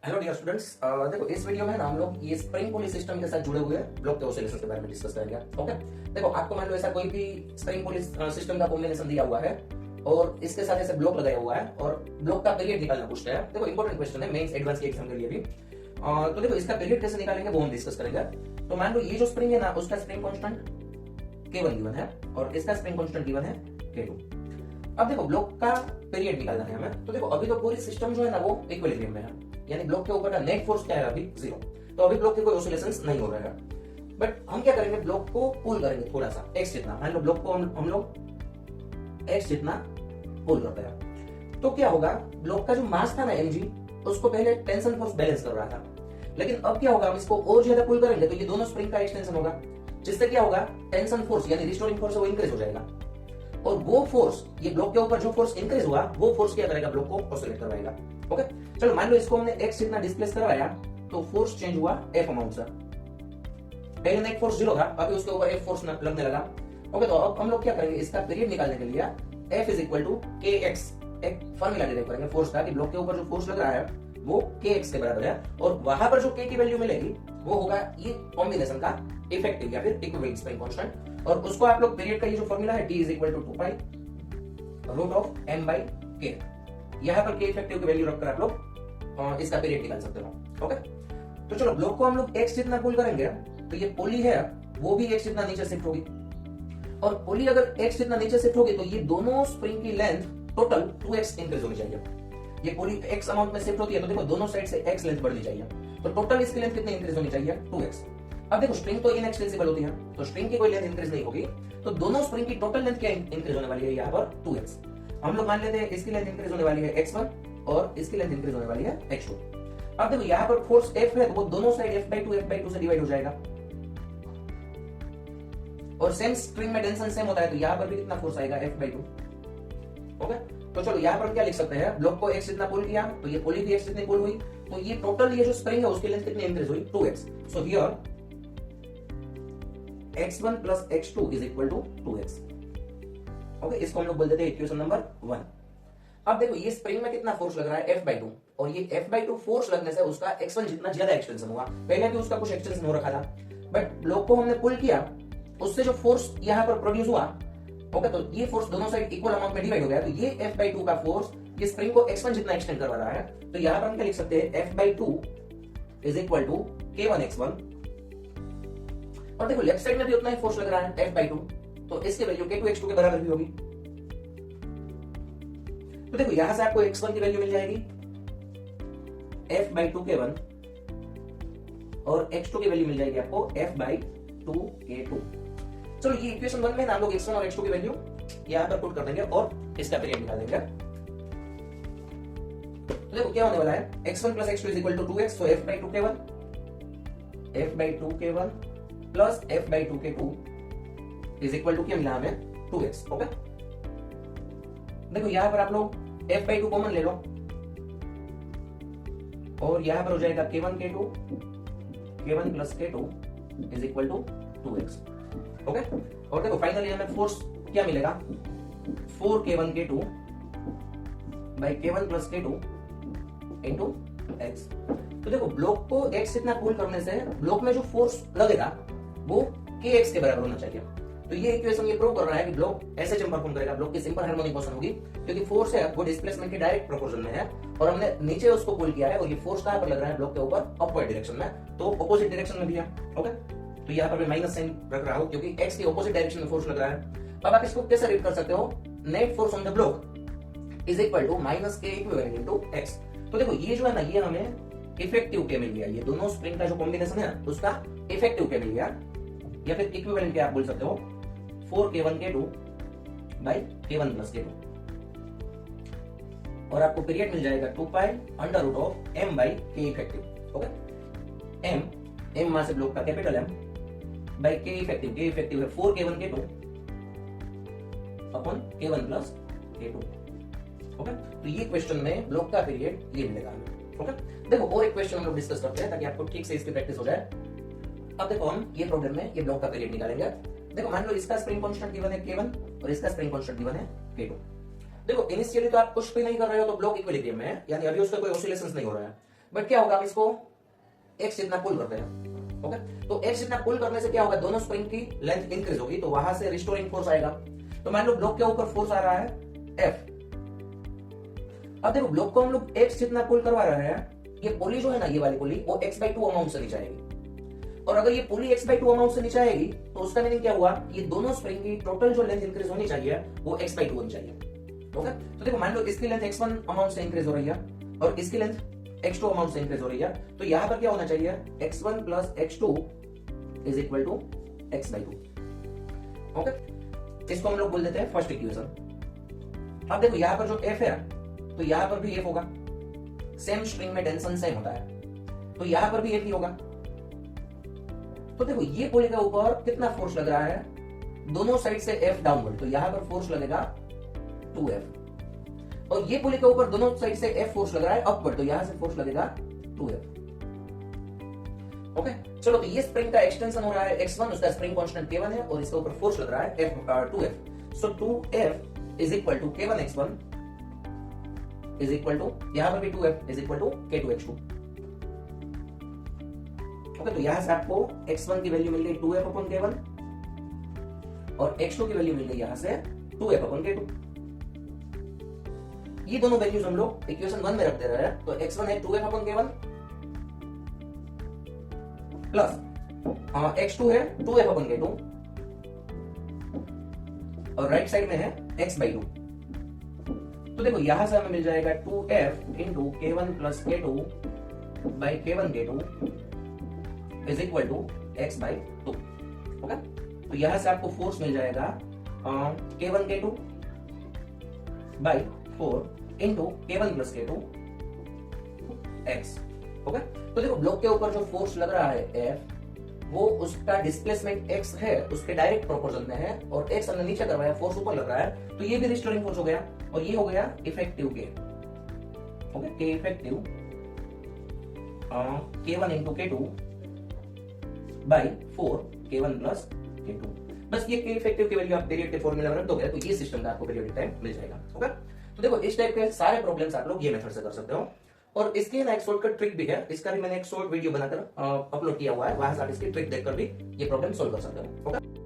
Hello dear students, देखो इस video में ना हम लोग ये स्प्रिंग पुली सिस्टम के साथ जुड़े हुए ब्लॉक के ऑसिलेशन के बारे में डिस्कस करेंगे। ओके, देखो आपको मान लो ऐसा कोई भी स्प्रिंग पुली सिस्टम का कॉम्बिनेशन दिया हुआ है और इसके साथ ऐसे ब्लॉक लगाया हुआ है और ब्लॉक का पीरियड निकालना पूछता है। देखो इंपॉर्टेंट क्वेश्चन है मेंस एडवांस के एग्जाम के लिए भी। तो देखो इसका पीरियड कैसे निकालेंगे वो हम डिस्कस करेंगे। तो मान लो ये जो स्प्रिंग है ना उसका स्प्रिंग कांस्टेंट K1 गिवन है और इसका स्प्रिंग कांस्टेंट गिवन है K2। अब देखो ब्लॉक का पीरियड निकालना है हमें। तो देखो अभी तो पूरी सिस्टम जो है ना वो इक्विलिब्रियम में है, यानी ब्लॉक के ऊपर का नेट फोर्स क्या है अभी 0। तो अभी ब्लॉक के कोई ऑसिलेशंस नहीं हो रहा है। बट हम क्या करेंगे, ब्लॉक को पुल करेंगे थोड़ा सा x जितना। मान लो ब्लॉक को हम लोग x जितना पुल करते हैं तो क्या होगा, ब्लॉक का जो मास था ना mg उसको पहले टेंशन फोर्स बैलेंस कर रहा था, लेकिन अब क्या होगा, हम इसको और ज्यादा पुल करेंगे तो ये दोनों स्प्रिंग का एक्सटेंशन होगा, जिससे क्या होगा टेंशन फोर्स यानी रिस्टोरिंग फोर्स वो इंक्रीज हो जाएगा। और वो फोर्स, ये ब्लॉक के ऊपर जो फोर्स इंक्रीज हुआ वो फोर्स क्या करेगा, ब्लॉक को ऑसिलेट करवाएगा। ओके, चलो मान लो इसको हमने x जितना डिस्प्लेस करवाया तो फोर्स चेंज हुआ F अमाउंट से। पहले नेट फोर्स 0 था, अभी उसके ऊपर F फोर्स लगने लगा। ओके, तो अब हम लोग क्या करेंगे, इसका पीरियड निकालने के लिए F is equal to KX एक फॉर्मूला डिराइव करेंगे फोर्स का, कि ब्लॉक के ऊपर जो फोर्स लग रहा है वो KX के बराबर है और वहां पर जो K की वैल्यू मिलेगी वो होगा ये कॉम्बिनेशन का इफेक्टिव या फिर इक्विवेलेंट स्प्रिंग कांस्टेंट। और उसको आप लोग पीरियड का ये जो फॉर्मूला है T is equal to 2 pi root of m by k, यहां पर k इफेक्टिव की वैल्यू रखकर आप लोग इसका पीरियड निकाल सकते हो। ओके, तो चलो ब्लॉक को हम लोग x जितना पुल करेंगे तो ये पुली है वो भी x जितना नीचे शिफ्ट होगी, और पुली अगर x जितना नीचे शिफ्ट होगी तो ये दोनों स्प्रिंग की लेंथ टोटल 2x इंक्रीज होनी चाहिए। ये पुली x अमाउंट में शिफ्ट होती है तो देखो दोनों साइड से x लेंथ बढ़नी चाहिए, तो टोटल इसकी लेंथ कितनी इंक्रीज होनी चाहिए, 2x। अब देखो स्प्रिंग तो इनएक्सटेंसिबल होती है तो स्प्रिंग की कोई लेंथ इंक्रीज नहीं होगी, तो दोनों स्प्रिंग की टोटल लेंथ क्या इंक्रीज होने वाली है, यहाँ पर 2x। हम लोग मान लेते हैं इसकी लेंथ इंक्रीज होने वाली है x1 और इसकी लेंथ इंक्रीज होने वाली है x2। अब देखो यहाँ पर फोर्स F है तो वो दोनों साइड F/2 से डिवाइड हो जाएगा, और सेम स्प्रिंग में टेंशन सेम होता है तो यहाँ पर भी कितना फोर्स आएगा, F/2। ओके, तो चलो यहाँ पर क्या लिख सकते हैं, ब्लॉक को x जितना पुल किया तो ये पुली भी x जितनी पुल हुई, तो ये टोटल ये जो स्प्रिंग है उसकी लेंथ कितनी इंक्रीज हुई, 2x। So here x1 plus x2 is equal to 2x। Okay, इसको हम लोग बोल देते हैं इक्वेशन नंबर 1। अब देखो ये स्प्रिंग में कितना फोर्स लग रहा है, F/2, और ये F/2 फोर्स लगने से उसका x1 जितना ज्यादा एक्सटेंशन हुआ। पहले भी उसका कुछ एक्सटेंशन हो रखा था, बट ब्लॉक को हमने पुल किया उससे जो फोर्स यहाँ पर प्रोड्यूस हुआ, ओके, तो ये फोर्स दोनों साइड इक्वल अमाउंट में डिवाइड हो गया, तो ये F/2 का फोर्स ये स्प्रिंग को x1 जितना एक्सटेंड करवा रहा है। तो यहाँ पर हम क्या लिख सकते हैं, F/2 is equal to K1x1, और देखो लेफ्ट साइड में भी उतना ही फोर्स लग रहा है F/2, तो इसकी वैल्यू K2x2 के बराबर भी होगी। तो देखो यहां से आपको x1 की वैल्यू मिल जाएगी F/2 K1 और x2 की वैल्यू मिल जाएगी आपको F/2 K2। चलो ये इक्वेशन 1 में हम लोग x1 और x2 की वैल्यू यहां पर पुट कर देंगे और इसका पीरियड निकाल देंगे। तो देखो क्या होने वाला है, x1 plus x2 is equal to 2x, so F/2 K1 plus F/2 K2 is equal to क्या मिला हमें, 2x। ओके, देखो यहां पर आप लोग F/2 कॉमन ले लो और यहां पर हो जाएगा K1 plus K2 is equal to 2x। Okay, और देखो फाइनली हमें फोर्स क्या मिलेगा, 4K1 K2 by K1 plus K2 into x। तो देखो ब्लॉक को x इतना पुल करने से ब्लॉक में जो फोर्स लगेगा वो kx के बराबर होना चाहिए। तो ये इक्वेशन ये प्रूव कर रहा है कि ब्लॉक ऐसे जब परफॉर्म करेगा, ब्लॉक की सिंपल हार्मोनिक मोशन होगी, क्योंकि फोर्स है वो डिस्प्लेसमेंट के डायरेक्ट प्रोपोर्शन में है और हमने नीचे उसको पुल किया है, और ये फोर्स कहां पर लग रहा है, ब्लॉक के ऊपर अपवर्ड डायरेक्शन में, तो ऑपोजिट डायरेक्शन में भी है। ओके, तो यहाँ पर मैं माइनस साइन रख रहा हूं क्योंकि x की ऑपोजिट डायरेक्शन में फोर्स लग रहा है। अब आप इसको कैसे रीड कर सकते हो, net force on the block is equal to minus K equivalent into x। तो देखो ये जो है ना ये हमें इफेक्टिव K मिल गया, ये दोनों स्प्रिंग का जो कॉम्बिनेशन है उसका इफेक्टिव K मिल गया, या फिर इक्विवेलेंट K आप बोल सकते हो, 4K1 K2 by K1 plus K2, और आपको पीरियड मिल जाएगा 2 pi under root of m by K effective. Okay, m वहां से ब्लॉक का capital M by K effective है 4K1 K2 upon K1 plus K2। Okay, तो ये क्वेश्चन में ब्लॉक का पीरियड ये मिलेगा। ओके, देखो और एक क्वेश्चन हम लोग डिस्कस करते हैं ताकि आपको ठीक से इसकी प्रैक्टिस हो जाए। अब देखो हम ये प्रॉब्लम में ये ब्लॉक का पीरियड निकालेंगे। देखो मान लो इसका स्प्रिंग कांस्टेंट गिवन है K1 और इसका स्प्रिंग कांस्टेंट गिवन है K2। देखो इनिशियली तो आप कुछ भी नहीं कर रहे हो तो ब्लॉक इक्विलिब्रियम में है, यानी अभी उसका कोई ऑसिलेशंस नहीं हो रहा है, बट क्या होगा, हम इसको x जितना पुल करते हैं। ओके, तो x जितना पुल करने से क्या होगा, दोनों स्प्रिंग की लेंथ इंक्रीज होगी, तो वहां से रिस्टोरिंग फोर्स आएगा। तो मान लो ब्लॉक के ऊपर फोर्स आ रहा है F। अब देखो ब्लॉक को हम लोग x जितना पुल करवा रहे हैं, ये पुली जो है ना, ये वाली पुली वो x/2 अमाउंट से नीचे आएगी। और अगर ये पुली x/2 अमाउंट से नीचे आएगी तो उसका मीनिंग क्या हुआ, ये दोनों स्प्रिंग की टोटल जो लेंथ इंक्रीज होनी चाहिए वो x/2 होनी चाहिए। ओके, तो देखो मान लो इसकी लेंथ x1 अमाउंट से इंक्रीज हो रही है और इसकी लेंथ x2 अमाउंट से इंक्रीज हो रही है, तो यहां पर क्या होना चाहिए, x1 plus x2 is equal to x/2। Okay, इसको हम लोग बोल देते हैं फर्स्ट इक्वेशन। अब देखो यहां पर जो F है तो यहां पर भी F होगा, सेम स्ट्रिंग में टेंशन सेम होता है, तो यहां पर भी F ही होगा। तो देखो ये पुली के ऊपर कितना फोर्स लग रहा है, दोनों साइड से F डाउनवर्ड, तो यहां पर फोर्स लगेगा 2F। और ये पुली के ऊपर दोनों साइड से F फोर्स लग रहा है अपवर्ड, तो यहां से फोर्स लगेगा 2F। ओके, चलो, तो ये स्प्रिंग का एक्सटेंशन हो रहा है x1, उसका स्प्रिंग कांस्टेंट k1 है और इसके ऊपर फोर्स लग रहा है 2F। So 2F is equal to k1 x1 is equal to, यहां पर भी 2F is equal to k2 x2। Okay, तो यहां से आपको x1 की वैल्यू मिल गई 2F अपॉन k1 और x2 की वैल्यू मिल गई यहां से 2F अपॉन k2। ये दोनों वैल्यूज हम लोग इक्वेशन 1 में रख दे रहे हैं, तो x1 है 2F upon k1 plus x2 है 2F अपॉन k2 और राइट साइड में है x/2। तो देखो यहां से हमें मिल जाएगा 2F into k1 plus k2 by k1 k2 is equal to x/2। Okay, तो यहां से आपको फोर्स मिल जाएगा k1 k2 by 4 into k1 plus k2 x। Okay, तो देखो ब्लॉक के ऊपर जो फोर्स लग रहा है F, वो उसका डिस्प्लेसमेंट x है उसके डायरेक्ट प्रोपोर्शन में है, और x हमने नीचे करवाया, फोर्स ऊपर लग रहा है, तो ये भी रिस्टोरिंग फोर्स हो गया और ये हो गया effective k। Okay, k effective k1 into k2 by 4 k1 plus k2। बस ये k इफेक्टिव की वैल्यू आप पीरियड के फॉर्मूला में रख दोगे तो ये सिस्टम का आपको पीरियडिक टाइम मिल जाएगा। ओके, तो देखो इस टाइप के सारे प्रॉब्लम्स आप लोग ये मेथड से कर सकते हो, और इसके ना एक शॉर्टकट ट्रिक भी है, इसका भी मैंने एक शॉर्ट वीडियो बनाकर अपलोड किया हुआ है, वहां से आप इसकी ट्रिक देखकर भी ये प्रॉब्लम सॉल्व कर सकते हो। ओके।